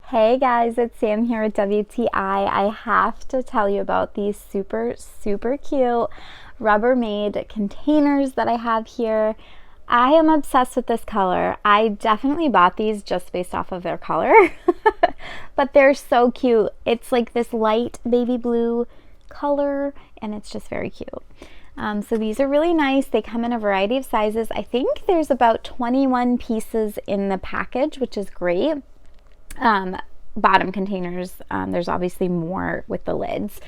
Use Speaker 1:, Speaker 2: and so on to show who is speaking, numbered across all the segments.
Speaker 1: Hey guys, it's Sam here at WTI. I have to tell you about these super cute Rubbermaid containers that I have here. I am obsessed with this color. I definitely bought these just based off of their color, but they're so cute. It's like this light baby blue color and it's just very cute. So these are really nice. They come in a variety of sizes. I think there's about 21 pieces in the package, which is great. Bottom containers, there's obviously more with the lids.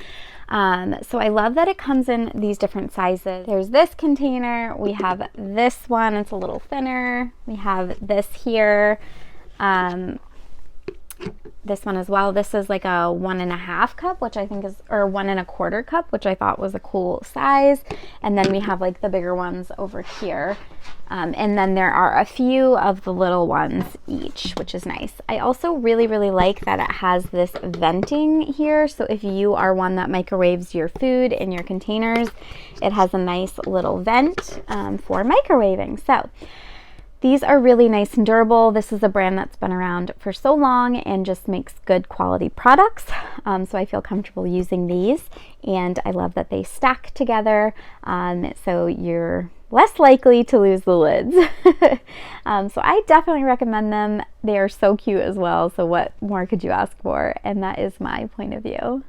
Speaker 1: So I love that it comes in these different sizes. There's this container, we have this one, it's a little thinner. We have this here, this one as well. This is like a 1.5 cup, which I think is, or 1.25 cup, which I thought was a cool size. And then we have like the bigger ones over here. And then there are a few of the little ones each, which is nice. I also really like that it has this venting here. So if you are one that microwaves your food in your containers, it has a nice little vent for microwaving. So these are really nice and durable. This is a brand that's been around for so long and just makes good quality products. So I feel comfortable using these, and I love that they stack together, so you're less likely to lose the lids. So I definitely recommend them. They are so cute as well. So what more could you ask for? And that is my point of view.